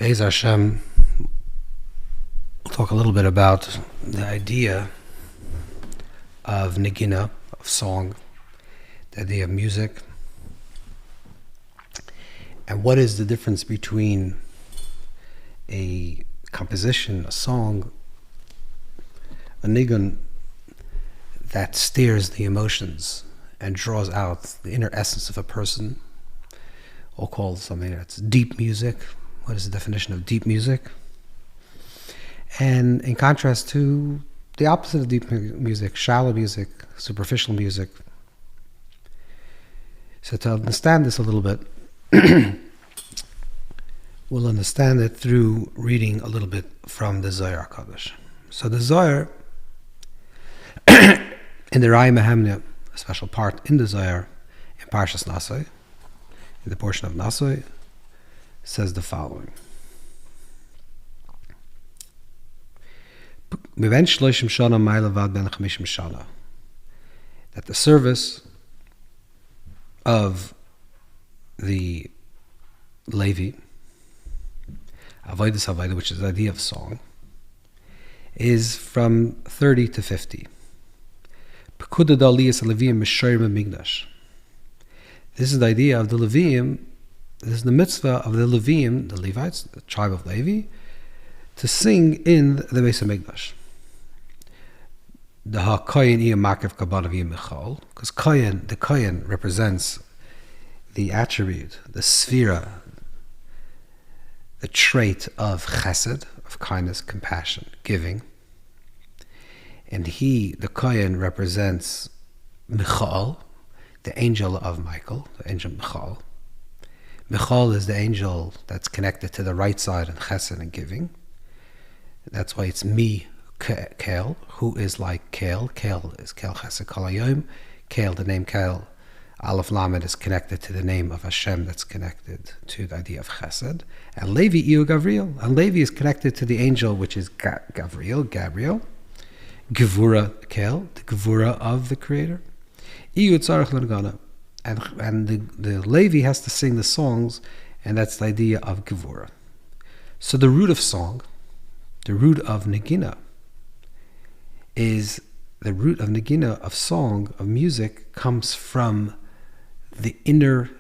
Be'ez Hashem, we'll talk a little bit about the idea of negina, of song, the idea of music, and what is the difference between a composition, a song, a nigun that steers the emotions and draws out the inner essence of a person. We'll call something that's deep music. What is the definition of deep music? And in contrast to the opposite of deep music, shallow music, superficial music. So to understand this a little bit, we'll understand it through reading a little bit from the Zohar Kodesh. So the Zohar, in the Raya MeHemnah, a special part in the Zohar, in Parshas Naso, in the portion of Naso, says the following. That the service of the Levi, which is the idea of song, is from 30 to 50. This is the idea of the Levi'im. This is the mitzvah of the Levi'im, the Levites, the tribe of Levi, to sing in the Beis HaMikdash. The HaKoyin iya makev kabanav iya michal, because the Koyin represents the attribute, the sphera, the trait of chesed, of kindness, compassion, giving. And the Koyin, represents Michal, the angel of Michael, the angel Michal. Michal is the angel that's connected to the right side in chesed and giving. That's why it's Kael, who is like Kael. Kael is Kael Chesed Kol Hayom. Kael, the name Kael, Aleph Lamed, is connected to the name of Hashem that's connected to the idea of Chesed. And Levi, Iu Gavriel. And Levi is connected to the angel, which is Gabriel. Gevurah, Kael, the Gevurah of the Creator. Iu Tzarech L'Nagana. And the Levi has to sing the songs, and that's the idea of Gevurah. So the root of song, the root of negina, is the root of negina, of song, of music, comes from the inner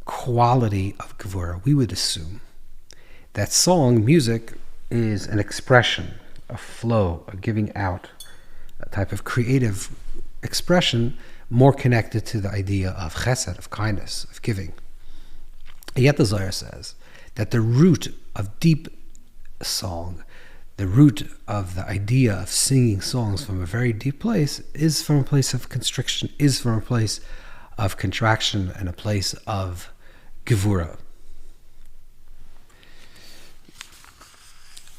quality of Gevurah. We would assume that song, music, is an expression, a flow, a giving out, a type of creative expression more connected to the idea of chesed, of kindness, of giving. And yet the Zohar says that the root of deep song, the root of the idea of singing songs from a very deep place, is from a place of constriction, is from a place of contraction, and a place of Gevurah.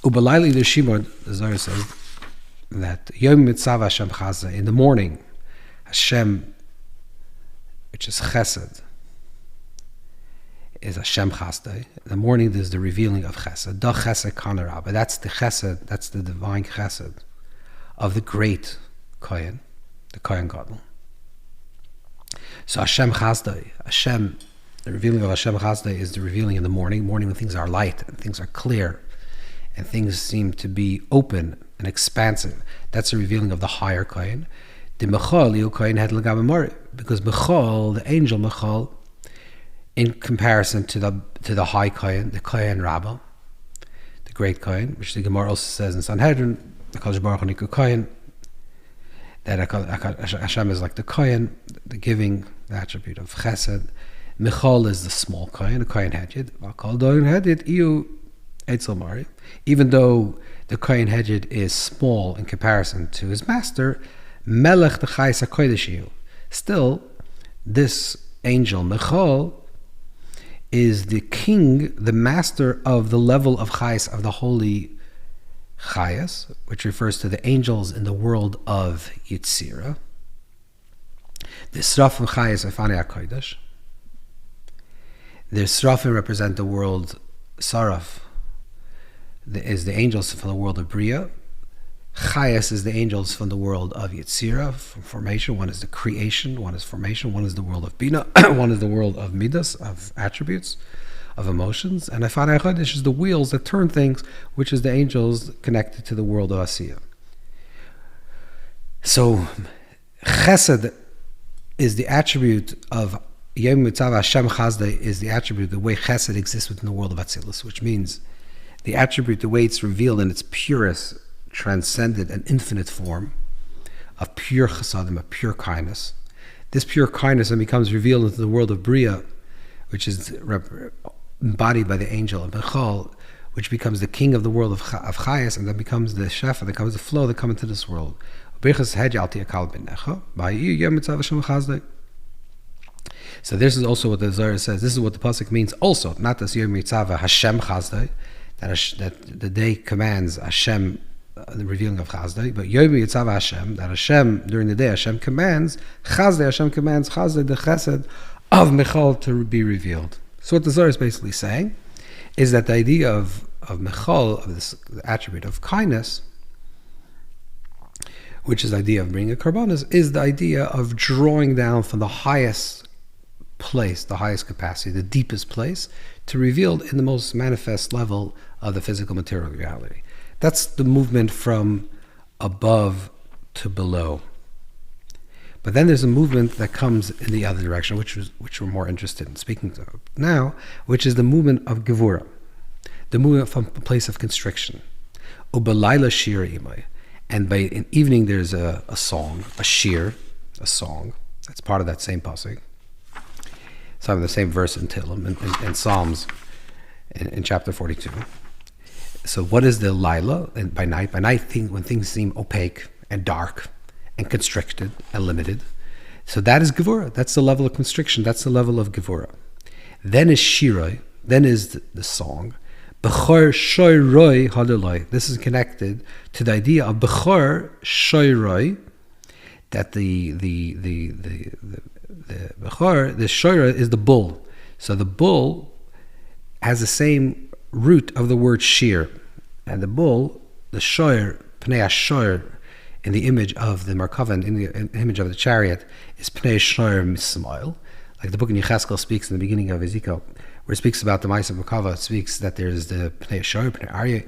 Ubalayli the Shimon, the Zohar says that Yom Mitzav Hashem Chaza, in the morning, Hashem, which is Chesed, is Hashem Chasdei. In the morning, there's the revealing of Chesed. Da Chesed Kanarabah. That's the Chesed, that's the divine Chesed of the great Kohen, the Kohen Gadol. So Hashem Chasdei, Hashem, the revealing of Hashem Chasdei is the revealing in the morning when things are light and things are clear and things seem to be open and expansive. That's the revealing of the higher Kohen. The Michal, because Michal, the angel Michal, in comparison to the high Kohen, the Kohen Rabbah, the great Kohen, which the Gemara also says in Sanhedrin, HaKadosh Baruch Hu Niku Kohen, that Hashem is like the Kohen, the giving, the attribute of Chesed. Michal is the small Kohen, the Kohen Hedjid. Even though the Kohen Hedjid is small in comparison to his master, Melech the Chais HaKodesh, still, this angel Michal is the king, the master of the level of Chais, of the holy Chayas, which refers to the angels in the world of Yitzira. The Srafim Chayas Afani HaKodesh. The Srafim represent the world, Saraf is the angels from the world of Bria. Chayas is the angels from the world of Yetzirah, from formation. One is the creation, one is formation, one is the world of Bina, one is the world of Midas, of attributes, of emotions, and Afan HaChodesh is the wheels that turn things, which is the angels connected to the world of Asiyah. So Chesed is the attribute of Yom Mitzav Hashem Chazdei, is the attribute, the way Chesed exists within the world of Atzilus, which means the attribute, the way it's revealed in its purest, transcendent, and infinite form of pure Chesadim, of pure kindness. This pure kindness then becomes revealed into the world of Bria, which is embodied by the angel of Bechal, which becomes the king of the world of Chayas, and then becomes the Shofar, that becomes the flow that comes into this world. So this is also what the Zohar says. This is what the pasuk means also, not as Yom Yitzava Hashem Chazdai, that the day commands Hashem, the revealing of Chazdai, but Yom Yitzava Hashem, that Hashem, during the day, Hashem commands Chazdai, the Chesed of Michal, to be revealed. So what the Zohar is basically saying is that the idea of Michal, of this attribute of kindness, which is the idea of bringing a karbanos, is the idea of drawing down from the highest place, the highest capacity, the deepest place, to revealed in the most manifest level of the physical material reality. That's the movement from above to below. But then there's a movement that comes in the other direction, which we're more interested in speaking of now, which is the movement of Gevurah, the movement from a place of constriction. Ubelayla shir imay. And in evening there's a song, a shir, a song. That's part of that same pasuk. Some of the same verse in Tehillim, in Psalms, in chapter 42. So what is the Laila? And by night, when things seem opaque and dark and constricted and limited. So that is Gevurah. That's the level of constriction. That's the level of Gevurah. Then is Shiroi. Then is the song. Bechor shoyroi hadoloi. This is connected to the idea of Bechor shoyroi, that the Bechor, the shoyroi is the bull. So the bull has the same root of the word shir, and the bull, the shoyer, pnei shoyer, in the image of the Merkava, in the image of the chariot, is pnei shoyer mismail. Like the book in Yecheskel speaks in the beginning of Ezekiel, where it speaks about the Ma'aseh of Merkava, it speaks that there's the Pnei Shoyer, Pnei Aryeh.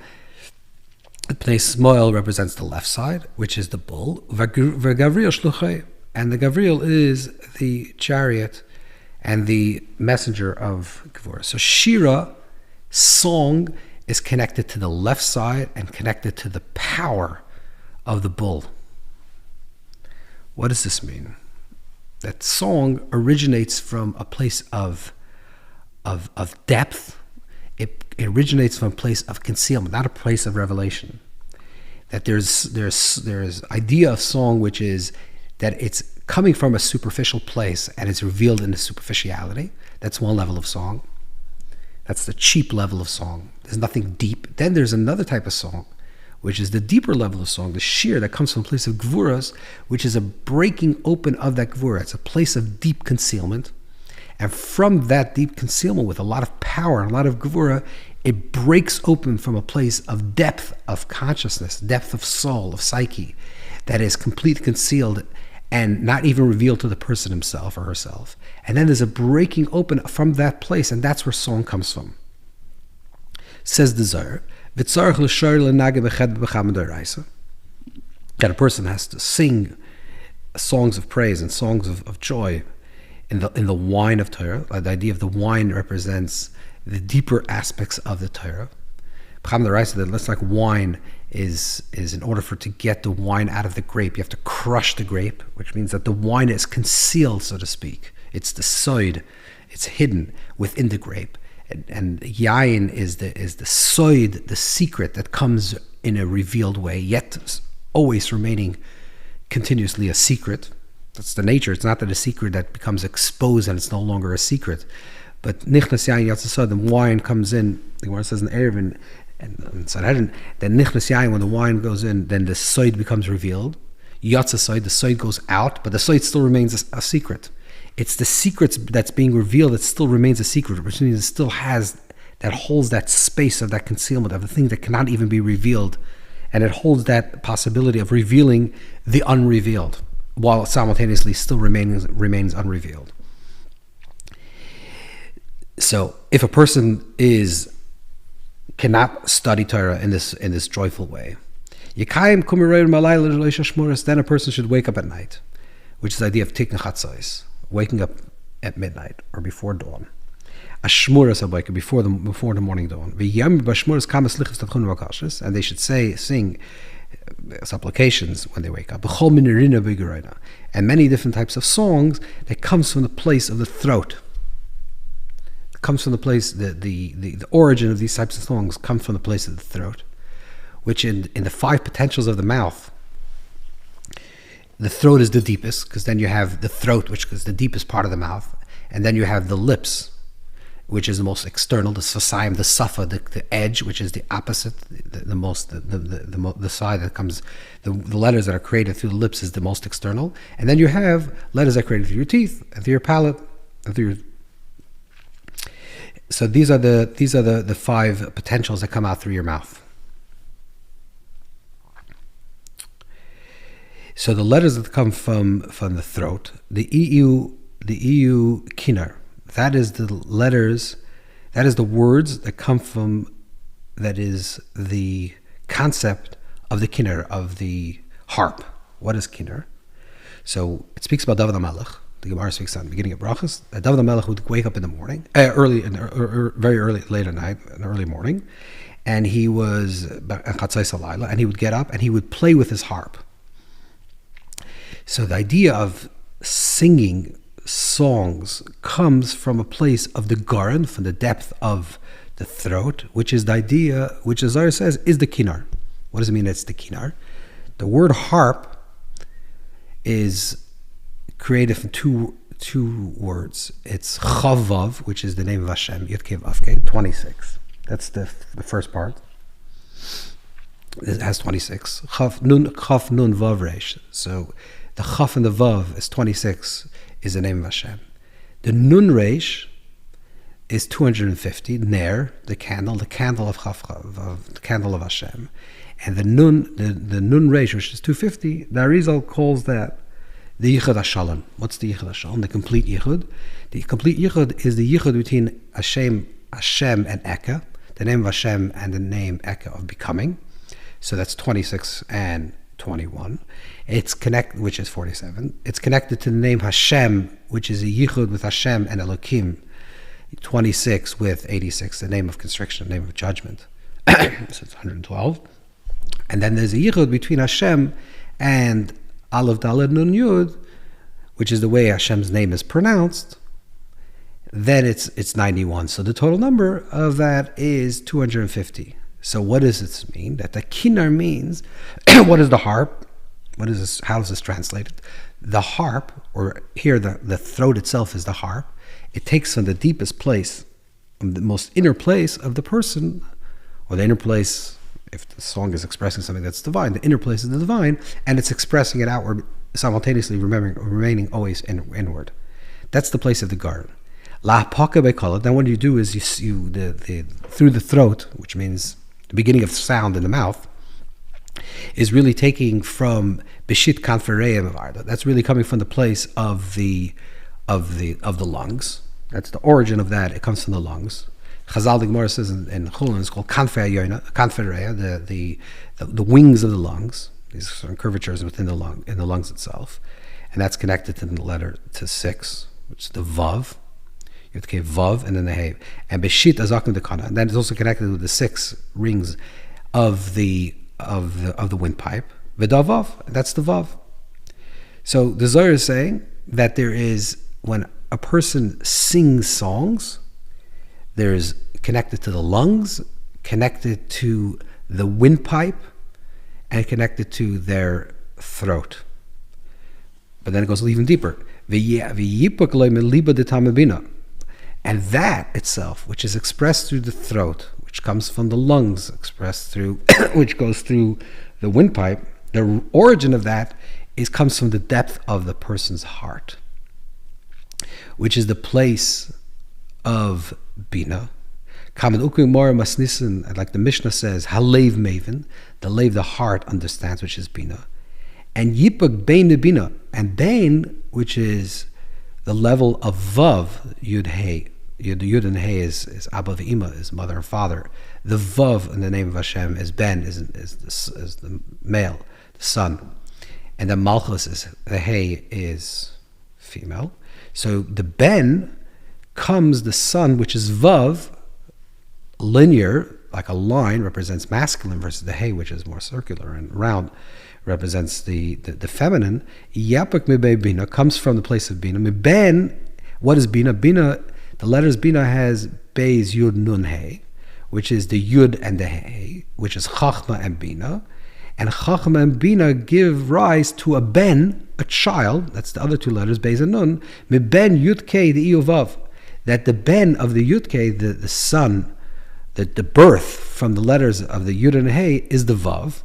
The Pnei Smoil represents the left side, which is the bull. V'Gavriel Shluchai, and the Gavriel is the chariot and the messenger of Gevurah. So Shira, song, is connected to the left side and connected to the power of the bull. What does this mean? That song originates from a place of depth. It originates from a place of concealment, not a place of revelation. That there's idea of song, which is that it's coming from a superficial place and it's revealed in the superficiality. That's one level of song. That's the cheap level of song. There's nothing deep. Then there's another type of song, which is the deeper level of song, the shir, that comes from a place of Gevurahs, which is a breaking open of that Gevurah. It's a place of deep concealment. And from that deep concealment, with a lot of power and a lot of Gevurah, it breaks open from a place of depth of consciousness, depth of soul, of psyche, that is completely concealed and not even revealed to the person himself or herself. And then there's a breaking open from that place, and that's where song comes from. Says the Zohar, that a person has to sing songs of praise and songs of joy in the wine of Torah. The idea of the wine represents the deeper aspects of the Torah. That looks like wine is in order for to get the wine out of the grape, you have to crush the grape, which means that the wine is concealed, so to speak. It's the soid, it's hidden within the grape. And yayin is the soid, the secret that comes in a revealed way, yet always remaining continuously a secret. That's the nature. It's not that a secret that becomes exposed and it's no longer a secret. But nichnas yayin yatzasad, the wine comes in. The Gemara says in Erevin and Sanhedrin, that nichnas yayin, when the wine goes in, then the soid becomes revealed. Yatzasad, the soid goes out, but the soid still remains a secret. It's the secrets that's being revealed that still remains a secret, which means it still has, that holds that space of that concealment of the thing that cannot even be revealed, and it holds that possibility of revealing the unrevealed, while it simultaneously still remains unrevealed. So if a person cannot study Torah in this joyful way, then a person should wake up at night, which is the idea of tikun chatzos, waking up at midnight or before dawn. Before the morning dawn. And they should sing supplications when they wake up. And many different types of songs that comes from the place of the throat. It comes from the place, the origin of these types of songs comes from the place of the throat, which in the five potentials of the mouth, the throat is the deepest, because then you have the throat, which is the deepest part of the mouth, and then you have the lips, which is the most external, the sasayim, the safa, the edge, which is the opposite, the side that comes, the letters that are created through the lips is the most external, and then you have letters that are created through your teeth, and through your palate, and through your. So these are the five potentials that come out through your mouth. So the letters that come from the throat, the EU kinar. That is the letters, that is the words that come from, that is the concept of the kinnor, of the harp. What is kinnor? So it speaks about David HaMelech. The Gemara speaks on the beginning of Parshas. David HaMelech would wake up in the morning, very early, late at night, in the early morning, and he was, and he would get up and he would play with his harp. So the idea of singing songs comes from a place of the garan, from the depth of the throat, which is the idea, which as Zohar says, is the kinar. What does it mean it's the kinar? The word harp is created from two words. It's chavav, which is the name of Hashem, Yud Kei Vav Kei, 26. That's the first part. It has 26. Chaf nun vav resh. So the chaf and the vav is 26. Is the name of Hashem. The nun reish is 250. Ner, the candle of Chaf, the candle of Hashem, and the nun reish, which is 250. The Arizal calls that the yichud hashalom. What's the yichud hashalom? The complete yichud. The complete yichud is the yichud between Hashem and Eka, the name of Hashem and the name Eka of becoming. So that's 26 and 21. It's which is 47. It's connected to the name Hashem, which is a yichud with Hashem and Elokim. 26 with 86, the name of constriction, the name of judgment. So it's 112. And then there's a yichud between Hashem and Aleph Daled Nun Yud, which is the way Hashem's name is pronounced. Then it's 91. So the total number of that is 250. So what does this mean? That the kinar means, what is the harp? What is this? How is this translated? The harp, or here the throat itself is the harp. It takes from the deepest place, the most inner place of the person, or the inner place, if the song is expressing something that's divine, the inner place is the divine, and it's expressing it outward, simultaneously remaining always inward. That's the place of the garden. La paka bekala. Then what you do is you through the throat, which means the beginning of sound in the mouth, is really taking from bishit kanfereim of arda. That's really coming from the place of the lungs. That's the origin of that. It comes from the lungs. Chazal the Gemara says in Chulin, it's called kanfereya, the wings of the lungs. These certain curvatures within the lung, in the lungs itself, and that's connected to the letter to 6, which is the vav. You have to give vav and then the hey, and beshit azakim dekana, and then it's also connected with the 6 rings of the windpipe. V'davav, that's the vav. So the Zohar is saying that there is, when a person sings songs, there's connected to the lungs, connected to the windpipe, and connected to their throat. But then it goes even deeper. And that itself, which is expressed through the throat, which comes from the lungs, expressed through, which goes through the windpipe, the origin of that comes from the depth of the person's heart, which is the place of Bina. Like the Mishnah says, Halev Maven, the Lev, the heart, understands, which is Bina. And Yipuk Bein Bina, and Bein, which is the level of Vav, Yud Hey, Yud and Hey is Abba V'Ima, is mother and father. The Vav in the name of Hashem is Ben, is the male, the son. And the Malchus is, the Hey is female. So the Ben comes the son, which is Vav, linear, like a line, represents masculine, versus the Hey, which is more circular and round, represents the feminine. Yapak Mebe Bina comes from the place of Bina. Ben, what is Bina? Bina, the letters Bina has Beis Yud Nun Hey, which is the Yud and the Hey, which is Chachma and Bina. And Chachma and Bina give rise to a Ben, a child, that's the other two letters, Beis and Nun, Ben Yud K, the Iyuvav. That the Ben of the Yud K, the son, the birth from the letters of the Yud and Hey is the Vav.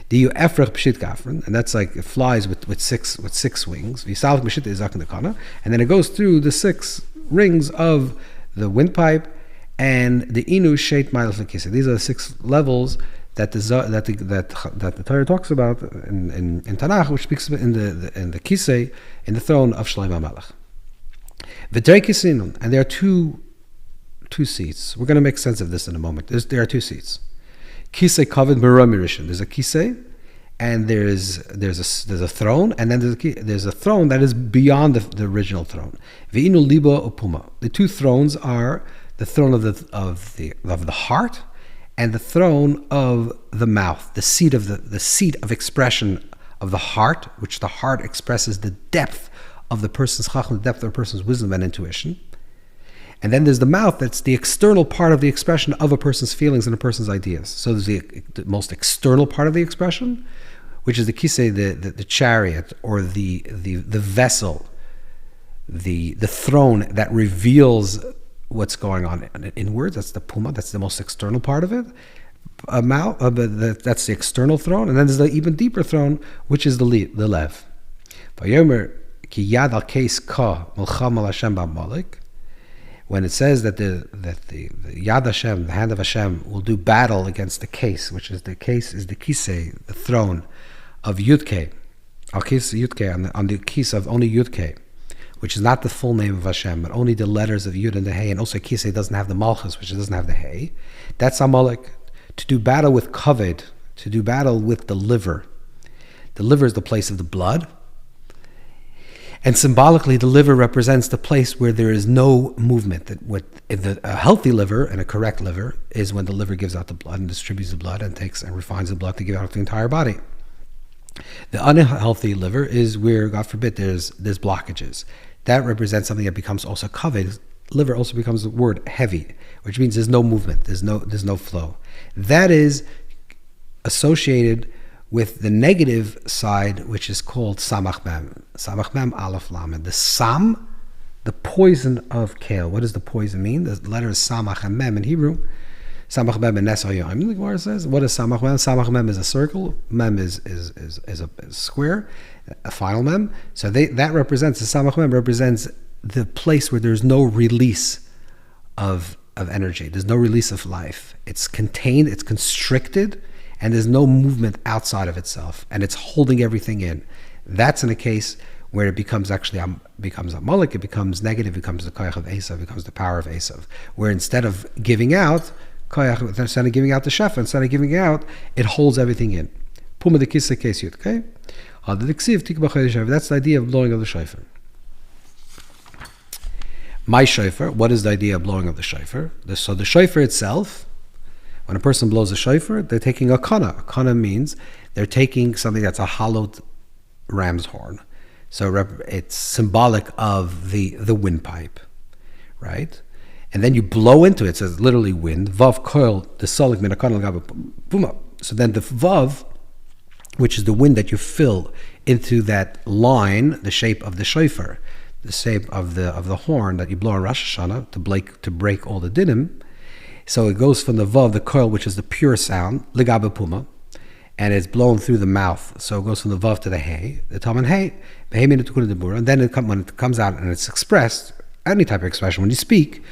The Efrach Pshit Gafran, and that's like it flies with six wings. V'Salach Pshit is Aknakana, and then it goes through the 6 rings of the windpipe and the Inu Sheit Miles Lakisa. These are the 6 levels that the Torah talks about in Tanakh, which speaks in the Kisei, in the throne of Shlomo HaMelech. V'Terei and there are two seats. We're going to make sense of this in a moment. There are 2 seats. Kisei Kavod Merah Mirishan. There's a kisei, and there's a throne, and then there's a throne that is beyond the original throne. Ve'inu Libo Upuma. The 2 thrones are the throne of the heart, and the throne of the mouth, the seat of expression of the heart, which the heart expresses the depth of the person's chacham, the depth of a person's wisdom and intuition. And then there's the mouth, that's the external part of the expression of a person's feelings and a person's ideas. So there's the most external part of the expression, which is the kisei, the chariot, or the vessel, the throne that reveals what's going on inwards. That's the puma, that's the most external part of it. That's the external throne. And then there's the even deeper throne, which is the lev. When it says that the Yad Hashem, the hand of Hashem, will do battle against the case, which is the kisei, the throne of Yudke, on the case of only Yudke, which is not the full name of Hashem, but only the letters of Yud and the Hey, and also kisei doesn't have the Malchus, which doesn't have the Hey. That's Amalek, to do battle with Kaved, to do battle with the liver. The liver is the place of the blood. And symbolically, the liver represents the place where there is no movement. A healthy liver and a correct liver is when the liver gives out the blood and distributes the blood and takes and refines the blood to give out the entire body. The unhealthy liver is where, God forbid, there's blockages. That represents something that becomes also covered. Liver also becomes the word heavy, which means there's no movement, there's no flow. That is associated with the negative side, which is called Samach Mem. Samach Mem Aleph Lamed. The Sam, the poison of kale. What does the poison mean? The letter is Samach and Mem in Hebrew. Samach Mem and Naso. The Gemara says, what is Samach Mem? Samach Mem is a circle. Mem is a square, a final Mem. So that represents, the Samach Mem represents the place where there's no release of energy. There's no release of life. It's contained, it's constricted, and there's no movement outside of itself, and it's holding everything in. That's in a case where it becomes becomes Amalek, it becomes negative, it becomes the koyach of Esav, it becomes the power of Esav. Where instead of giving out, instead of giving out the shefa, instead of giving out, it holds everything in. Puma the kisa case yut, okay? That's the idea of blowing of the shofar. My shofar, what is the idea of blowing of the shofar? So the shofar itself, when a person blows a shofar, they're taking a kana. A kana means they're taking something that's a hollowed ram's horn. So it's symbolic of the windpipe, right? And then you blow into it. It says literally wind. Vav koil the solik min hakana puma. So then the vav, which is the wind that you fill into that line, the shape of the shofar, the shape of the horn that you blow on Rosh Hashanah to break all the dinim. So it goes from the vav, the coil, which is the pure sound, ligabe puma, and it's blown through the mouth. So it goes from the vav to the hey, the tam and hey, and then when it comes out and it's expressed, any type of expression, when you speak,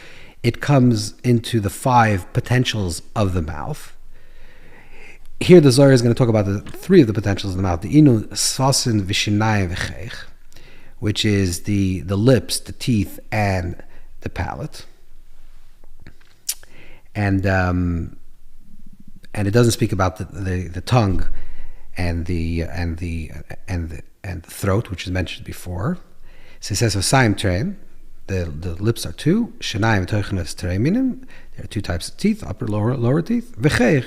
it comes into the 5 potentials of the mouth. Here the Zohar is going to talk about the 3 of the potentials of the mouth, the inu sasin vishinayim v'cheich, which is the lips, the teeth, and the palate. and it doesn't speak about the tongue and the throat, which is mentioned before. So it says V'sayim train. The lips are two. Shenayim toichenes tereminim. There are two types of teeth, upper, lower teeth. V'cheich.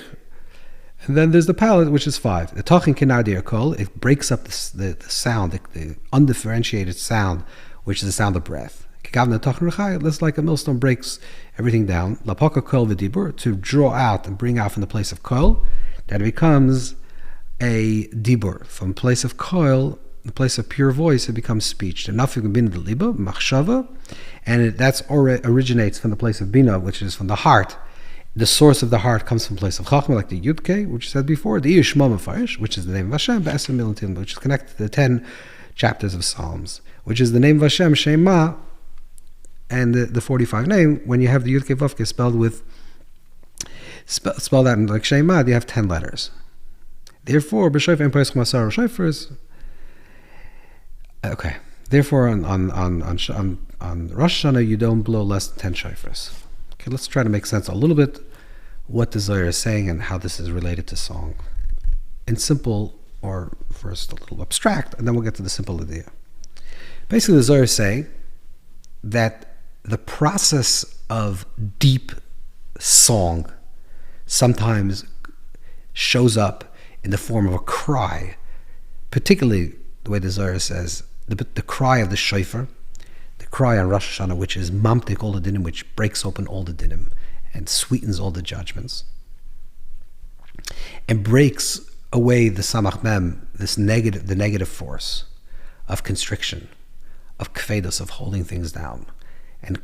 And then there's the palate, which is 5. The tachin kenadir kol. It breaks up the sound, the undifferentiated sound, which is the sound of breath. It's like a millstone breaks everything down. Lapaka kol v'dibur, to draw out and bring out from the place of kol, that it becomes a dibur. From place of kol, the place of pure voice, it becomes speech. The nafik bin liba machshava, and that's originates from the place of bina, which is from the heart. The source of the heart comes from the place of chachma, like the yudke, which said before, the yishma mefarish, which is the name of Hashem, b'esem milatim, which is connected to the 10 chapters of Psalms, which is the name of Hashem, Shema, and the 45 name. When you have the yudke vavke spelled out in like Shema, you have 10 letters. Therefore, b'shayf and paisach masar shayfers. Okay. Therefore, on Rosh Hashanah, you don't blow less than 10 shayfers. Okay, let's try to make sense a little bit what the Zohar is saying and how this is related to song. In simple, or first a little abstract, and then we'll get to the simple idea. Basically, the Zohar is saying that the process of deep song sometimes shows up in the form of a cry, particularly the way the Zohar says, the cry of the shofar, the cry on Rosh Hashanah, which is mamtik all the dinim, which breaks open all the dinim and sweetens all the judgments, and breaks away the samach mem, the negative force of constriction, of kvedos, of holding things down, and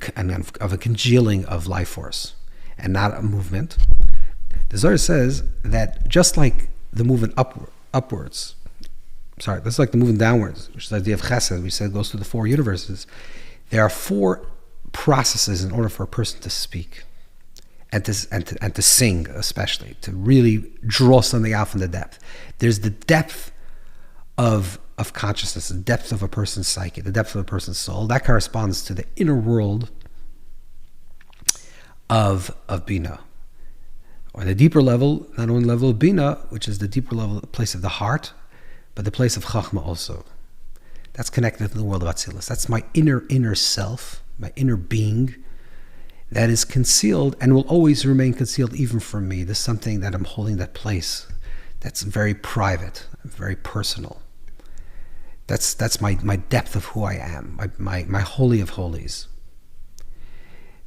of a congealing of life force, and not a movement. The Zohar says that just like the movement upwards, that's like the movement downwards, which is the idea of chesed, we said goes through the 4 universes. There are 4 processes in order for a person to speak and to sing, especially to really draw something out from the depth. There's the depth of consciousness, the depth of a person's psyche, the depth of a person's soul. That corresponds to the inner world of Bina. Or the deeper level, not only level of Bina, which is the deeper level, the place of the heart, but the place of Chachma also. That's connected to the world of Atzilus. That's my inner self, my inner being, that is concealed and will always remain concealed even from me. There's something that I'm holding, that place that's very private, very personal. That's my depth of who I am, my holy of holies.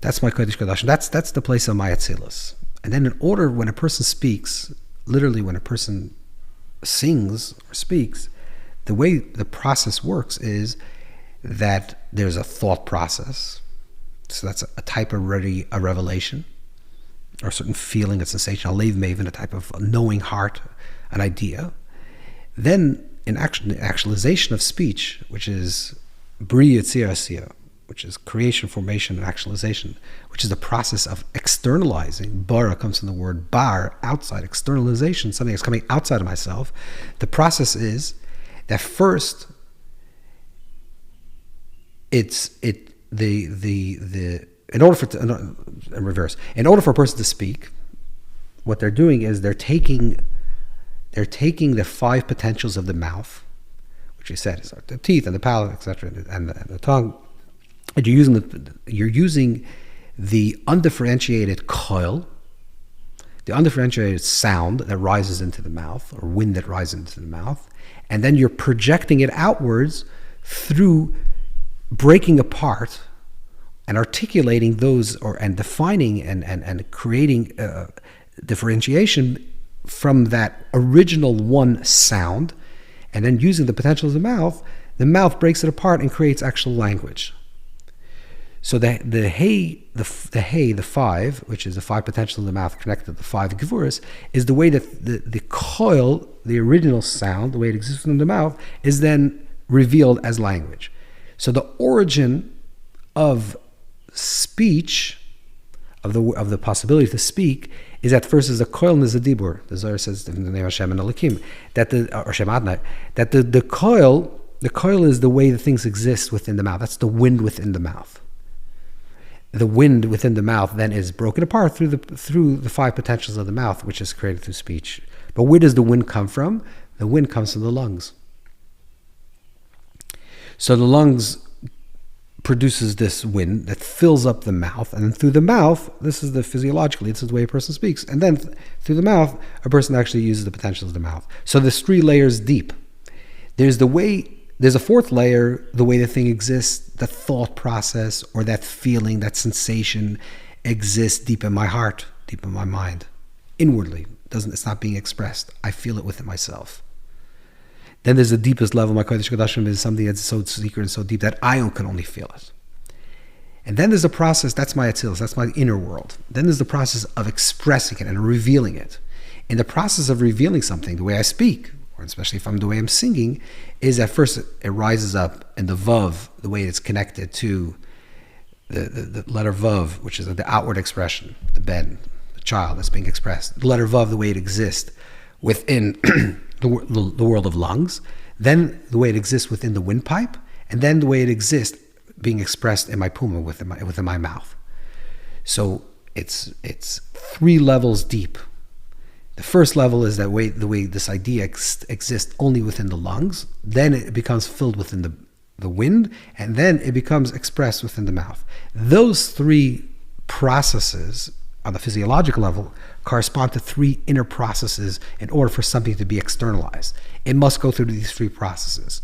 That's my Kodesh Kodashim. That's the place of my Atzilus. And then in order, when a person speaks, literally when a person sings or speaks, the way the process works is that there's a thought process. So that's a type of a revelation, or a certain feeling, a sensation, a leiv maven, a type of knowing heart, an idea. Then in actualization of speech, which is bri yitzir asiyah, which is creation, formation, and actualization, which is the process of externalizing. Bara comes from the word bar, outside, externalization, something that's coming outside of myself. The process is that first, in order for a person to speak, what they're doing is they're taking the 5 potentials of the mouth, which you said is the teeth and the palate, etc., and the tongue. And you're using the undifferentiated coil, the undifferentiated sound that rises into the mouth, or wind that rises into the mouth, and then you're projecting it outwards through breaking apart and articulating those, and defining and creating differentiation from that original one sound, and then using the potential of the mouth breaks it apart and creates actual language. So the 5, which is the 5 potentials of the mouth connected to the 5 Gevurahs, is the way that the coil, the original sound, the way it exists in the mouth, is then revealed as language. So the origin of speech, of the possibility to speak, is at first as a coil and as a dibur. The Zohar says in the name of Hashem and Elohim that the coil is the way that things exist within the mouth. That's the wind within the mouth. the wind within the mouth then is broken apart through the five potentials of the mouth, which is created through speech. But where does the wind come from? The wind comes from the lungs. So the lungs produces this wind that fills up the mouth, and then through the mouth, this is the way a person speaks, and then through the mouth, a person actually uses the potentials of the mouth. So there's 3 layers deep. There's a 4th layer, the way the thing exists, the thought process, or that feeling, that sensation exists deep in my heart, deep in my mind, inwardly. It's not being expressed. I feel it within myself. Then there's the deepest level. My Kodesh Kodashim is something that's so secret and so deep that I can only feel it. And then there's a process, that's my Atzilus, that's my inner world. Then there's the process of expressing it and revealing it. In the process of revealing something, the way I speak, or especially if the way I'm singing, is at first it rises up in the Vav, the way it's connected to the letter Vav, which is the outward expression, the ben, the child that's being expressed. The letter Vav, the way it exists within the world of lungs, then the way it exists within the windpipe, and then the way it exists being expressed in my puma, within my mouth. So it's 3 levels deep. The first level is the way this idea exists only within the lungs. Then it becomes filled within the wind, and then it becomes expressed within the mouth. Those 3 processes on the physiological level correspond to 3 inner processes in order for something to be externalized. It must go through these 3 processes.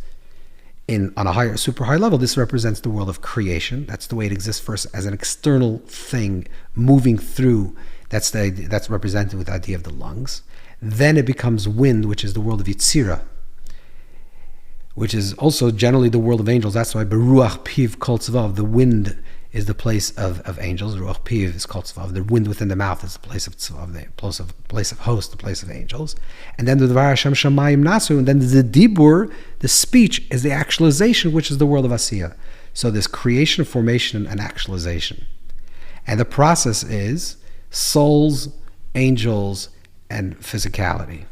On a higher, super high level, this represents the world of creation. That's the way it exists first as an external thing moving through. That's represented with the idea of the lungs. Then it becomes wind, which is the world of Yitzira, which is also generally the world of angels. That's why Beruach Piv Kol Tzvav, the wind is the place of angels. Ruach Piv is called Tzvav. The wind within the mouth is the place of Tzvav, the place of host, the place of angels. And then the Dvar Hashem Shamayim Naso, and then the Dibur, the speech, is the actualization, which is the world of Asiya. So there's creation, formation, and actualization. And the process is souls, angels, and physicality.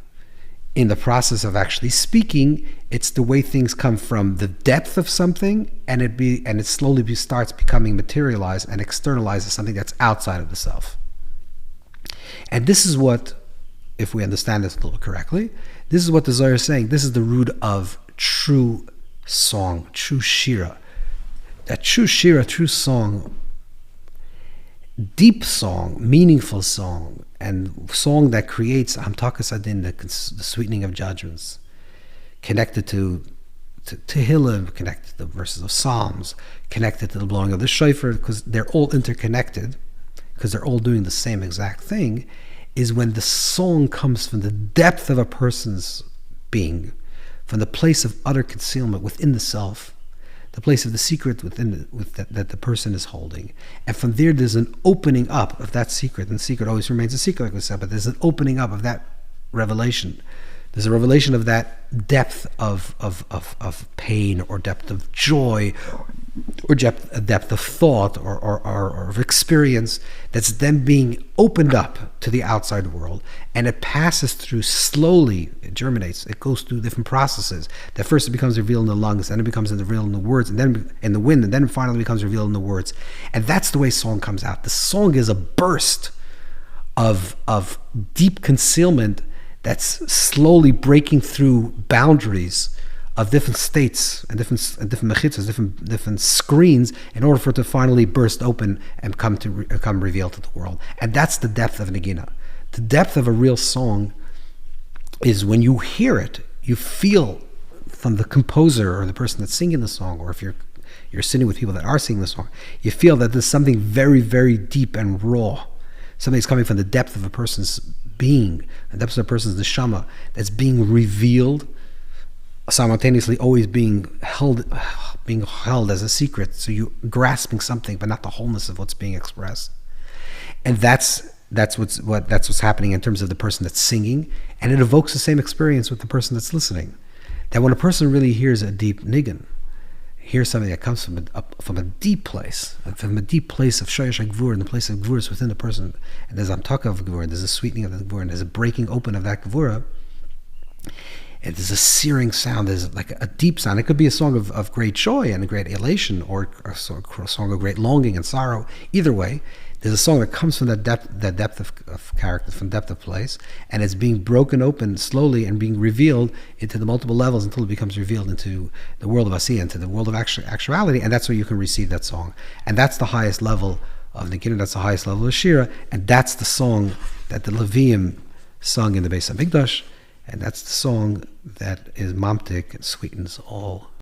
In the process of actually speaking, it's the way things come from the depth of something, and it slowly starts becoming materialized and externalized as something that's outside of the self. And this is what, if we understand this a little correctly, this is what the Zohar is saying. This is the root of true song, true shira. That true shira, true song, deep song, meaningful song, and song that creates Hamtakas Adin, the sweetening of judgments, connected to Tehillim, connected to the verses of Psalms, connected to the blowing of the Shofar, because they're all interconnected, because they're all doing the same exact thing, is when the song comes from the depth of a person's being, from the place of utter concealment within the self, the place of the secret that the person is holding. And from there's an opening up of that secret, and the secret always remains a secret, like we said, but there's an opening up of that revelation. There's a revelation of that depth of pain, or depth of joy, or depth of thought, or of experience, that's then being opened up to the outside world, and it passes through slowly. It germinates. It goes through different processes. That first it becomes revealed in the lungs, then it becomes revealed in the words, and then in the wind, and then finally becomes revealed in the words. And that's the way song comes out. The song is a burst of deep concealment that's slowly breaking through boundaries of different states and different mechitzas, different screens, in order for it to finally burst open and come revealed to the world. And that's the depth of Nagina. The depth of a real song is when you hear it, you feel from the composer or the person that's singing the song, or if you're sitting with people that are singing the song, you feel that there's something very, very deep and raw. Something's coming from the depth of a person's being, the depth of a person's neshama, that's being revealed, simultaneously always being held as a secret. So you're grasping something, but not the wholeness of what's being expressed. And that's what's happening in terms of the person that's singing, and it evokes the same experience with the person that's listening. That when a person really hears a deep nigun, hears something that comes from a deep place, from a deep place of shoyesh Gevurah, and the place of Gevurah is within the person, and there's Amtaka of Gevurah, there's a sweetening of the Gevurah, and there's a breaking open of that Gevurah. there's a searing sound. There's like a deep sound. It could be a song of great joy and great elation, or a song of great longing and sorrow. Either way, there's a song that comes from that depth of character, from depth of place, and it's being broken open slowly and being revealed into the multiple levels until it becomes revealed into the world of Asiya, into the world of actuality, and that's where you can receive that song. And that's the highest level of Niginu, that's the highest level of Shira, and that's the song that the Levi'im sung in the Beis HaMikdash, and that's the song that is mamtik and sweetens all